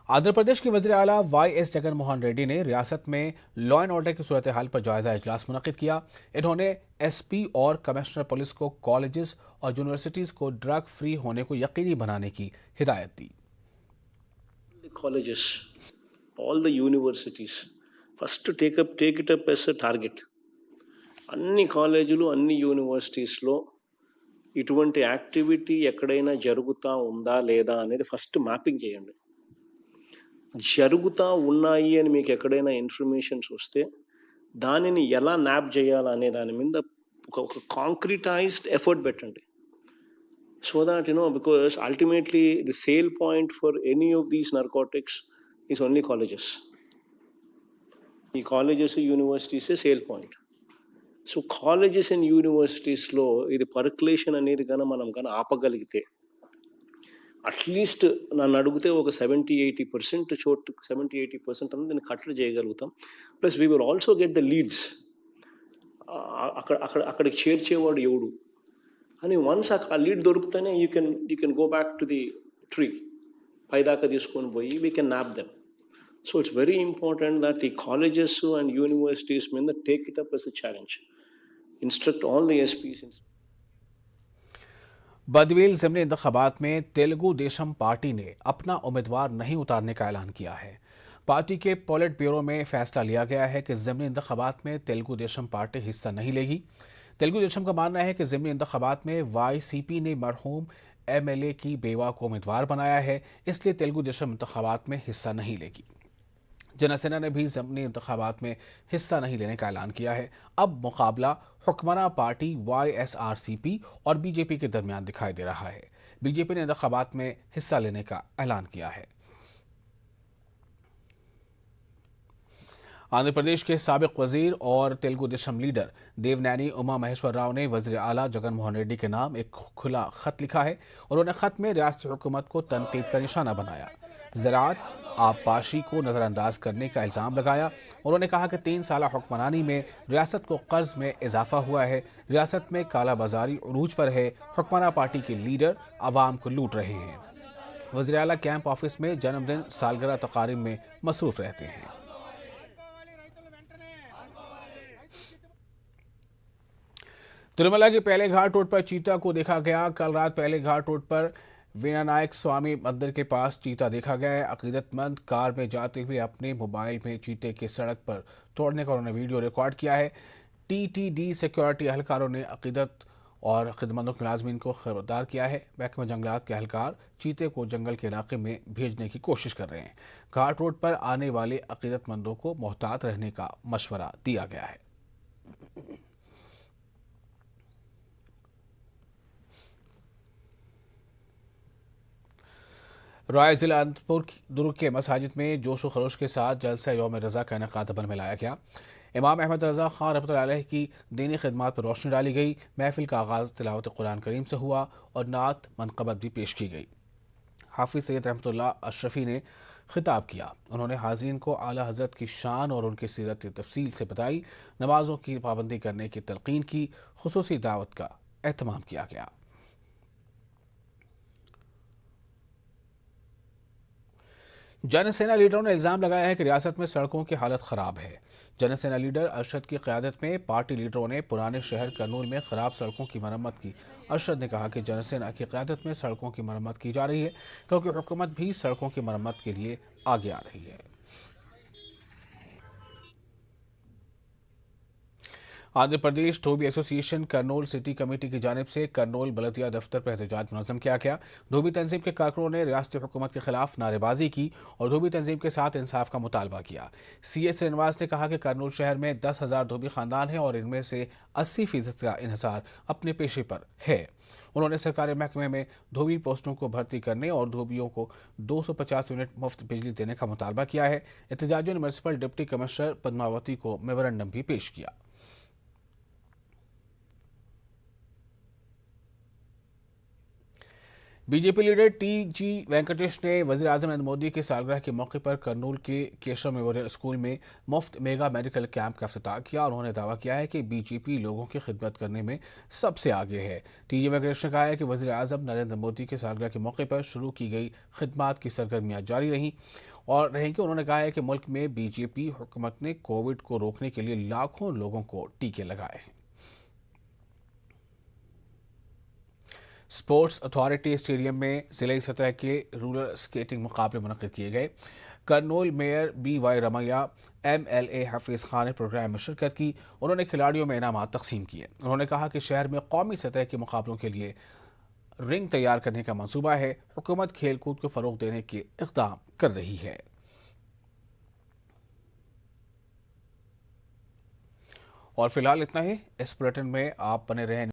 आंध्र प्रदेश के वज़ीर आला वाई.एस. जगन मोहन रेड्डी ने रियासत में लॉ एंड ऑर्डर की सूरत हाल पर जायजा इजलास मुनक्किद किया। इन्होंने एसपी और कमिश्नर पुलिस को कॉलेजेस और यूनिवर्सिटीज को ड्रग फ्री होने को यकीनी बनाने की हिदायत दी। The colleges, all the universities, first take it up as a target. అన్ని కాలేజీలు అన్ని యూనివర్సిటీస్లో ఇటువంటి యాక్టివిటీ ఎక్కడైనా జరుగుతూ ఉందా లేదా అనేది ఫస్ట్ మ్యాపింగ్ చేయండి. జరుగుతూ ఉన్నాయి అని మీకు ఎక్కడైనా ఇన్ఫర్మేషన్స్ వస్తే దానిని ఎలా న్యాప్ చేయాలనే దాని మీద ఒక కాంక్రిటైజ్డ్ ఎఫర్ట్ పెట్టండి. So that because ultimately the sale point for any of these narcotics is only colleges. ఈ కాలేజెస్ యూనివర్సిటీసే sale point. So colleges and యూనివర్సిటీస్లో ఇది పర్కులేషన్ అనేది మనం ఆపగలిగితే అట్లీస్ట్ నన్ను అడిగితే ఒక 70-80% చోటు 70-80% అనేది దీన్ని కట్టడి చేయగలుగుతాం. Plus we will also get the leads. అక్కడికి చేర్చేవాడు ఎవడు అని వన్స్ ఆ లీడ్ దొరికితేనే you can go back to the tree, పైదాకా తీసుకొని పోయి we can nab them. So it's very important that ఈ కాలేజెస్ అండ్ యూనివర్సిటీస్ మీద take it up as a challenge. Instruct all the SPs. Badvel ज़िमनी इंतखाबात में तेलुगु देशम पार्टी ने अपना उम्मीदवार नहीं उतारने का ऐलान किया है। पार्टी के पोलिट ब्यूरो में फैसला लिया गया है कि ज़िमनी इंतखाबात में तेलुगु देशम पार्टी हिस्सा नहीं लेगी। तेलुगु देशम का मानना है कि ज़िमनी इंतखाबात में वाईसीपी ने मरहूम एमएलए की बेवा को उम्मीदवार बनाया है, इसलिए तेलुगु देशम इंतखाबात में हिस्सा नहीं लेगी। जनसेना ने भी ज़िमनी इंतखाबात में हिस्सा नहीं लेने का ऐलान किया है। अब मुकाबला हुक्मरान पार्टी वाईएसआरसीपी और बीजेपी के दरमियान दिखाई दे रहा है। बीजेपी ने इंतखाबात में हिस्सा लेने का ऐलान किया है। आंध्र प्रदेश के साबिक वजीर और तेलुगु देशम लीडर देवनैनी उमा महेश्वर राव ने वज़ीर आला जगन मोहन रेड्डी के नाम एक खुला खत लिखा है। उन्होंने खत में रियासती हुकूमत को तनकीद का निशाना बनाया, ज़राअत आबपाशी को नज़रअंदाज करने का इल्ज़ाम लगाया। उन्होंने कहा कि 3 साल हुक्मरानी में रियासत को कर्ज में इजाफा हुआ है, रियासत में काला बाजारी उरूज पर है, हुक्मरान पार्टी के लीडर आवाम को लूट रहे हैं। वज़ीर आला कैंप ऑफिस में जन्मदिन सालगिरह तकारीब में मसरूफ़ रहते हैं। तिरुमला के पहले घाट रोड पर चीता को देखा गया। कल रात पहले घाट रोड पर वीणानायक स्वामी मंदिर के पास चीता देखा गया है। अकीदतमंद कार में जाते हुए अपने मोबाइल में चीते के सड़क पर तोड़ने का उन्होंने वीडियो रिकॉर्ड किया है। टीटीडी सिक्योरिटी एहलकारों ने अकीदत और खिदमतों के मुलाजमीन को खबरदार किया है। महकमा जंगलात के एहलकार चीते को जंगल के इलाके में भेजने की कोशिश कर रहे हैं। घाट रोड पर आने वाले अकीदतमंदों को मोहतात रहने का मशवरा दिया गया है। राय जिला अनंतपुर दुर्ग के मसाजिद में जोश व खरोश के साथ जलसा यौम रज़ा का इनेकाद अमल में लाया गया। इमाम अहमद रज़ा खान रहमतुल्लाह अलैह की दीनी खिदमत पर रोशनी डाली गई। महफिल का आगाज़ तिलावत कुरान करीम से हुआ और नात मनक़बत भी पेश की गई। हाफिज़ सैयद रहमतुल्लाह अशरफी ने खिताब किया। उन्होंने हाज़रीन को आला हज़रत की शान और उनकी सीरत तफसील से बताई। नमाज़ों की पाबंदी करने की तलक़ीन की। खुसूसी दावत का एहतमाम किया गया। जनसेना लीडरों ने इल्ज़ाम लगाया है कि रियासत में सड़कों की हालत ख़राब है। जनसेना लीडर अरशद की क़यादत में पार्टी लीडरों ने पुराने शहर कर्नूल में ख़राब सड़कों की मरम्मत की। अरशद ने कहा कि जनसेना की क़यादत में सड़कों की मरम्मत की जा रही है, क्योंकि हुकूमत भी सड़कों की मरम्मत के लिए आगे आ रही है। आंध्र प्रदेश धोबी एसोसिएशन कर्नूल सिटी कमेटी की जानिब से कर्नूल बलदिया दफ्तर पर एहतजाज मुनज़्ज़म किया गया। धोबी तंजीम के कारकुनों ने रियासती हुकूमत के खिलाफ नारेबाजी की और धोबी तंजीम के साथ इंसाफ का मुतालबा किया। CS श्रीनिवास ने कहा कि कर्नूल शहर में 10,000 धोबी खानदान हैं और इनमें से 80% का इन्हिसार अपने पेशे पर है। उन्होंने सरकारी महकमे में धोबी पोस्टों को भर्ती करने और धोबियों को 250 यूनिट मुफ्त बिजली देने का मुतालबा किया है। एहतजाजियों ने म्यूनसिपल डिप्टी कमिश्नर पद्मावती को मेमोरेंडम भी पेश किया। BJP leader T.G.. वेंकटेश ने वज़ीर आज़म नरेंद्र मोदी की सालगिरह के मौके पर करनूल के केशव मेमोरियल स्कूल में मुफ्त मेगा मेडिकल कैंप का इफ्तिताह किया। उन्होंने दावा किया है कि बीजेपी लोगों की खिदमत करने में सबसे आगे है। टी.जी. वेंकटेश ने कहा है कि वज़ीर आज़म नरेंद्र मोदी की सालगिरह के मौके पर शुरू की गई खिदमत की सरगर्मियाँ जारी रहेंगी। उन्होंने कहा है कि मुल्क में बीजेपी हुकूमत ने कोविड को रोकने के लिए लाखों लोगों को टीके लगाए। स्पोर्ट्स अथॉरिटी स्टेडियम में जिले सतह के रूलर स्केटिंग मुकाबले मुनक्किद किए गए। Kurnool mayor B.Y. Ramaiah, MLA Hafeez Khan ने प्रोग्राम में शिरकत की। उन्होंने खिलाड़ियों में इनामात तकसीम किए। उन्होंने कहा कि शहर में कौमी सतह के मुकाबलों के लिए रिंग तैयार करने का मंसूबा है। हुकूमत खेलकूद को फरोग देने के इक़दाम कर रही है। और फिलहाल इतना ही। इस बुलेटिन में आप बने रहें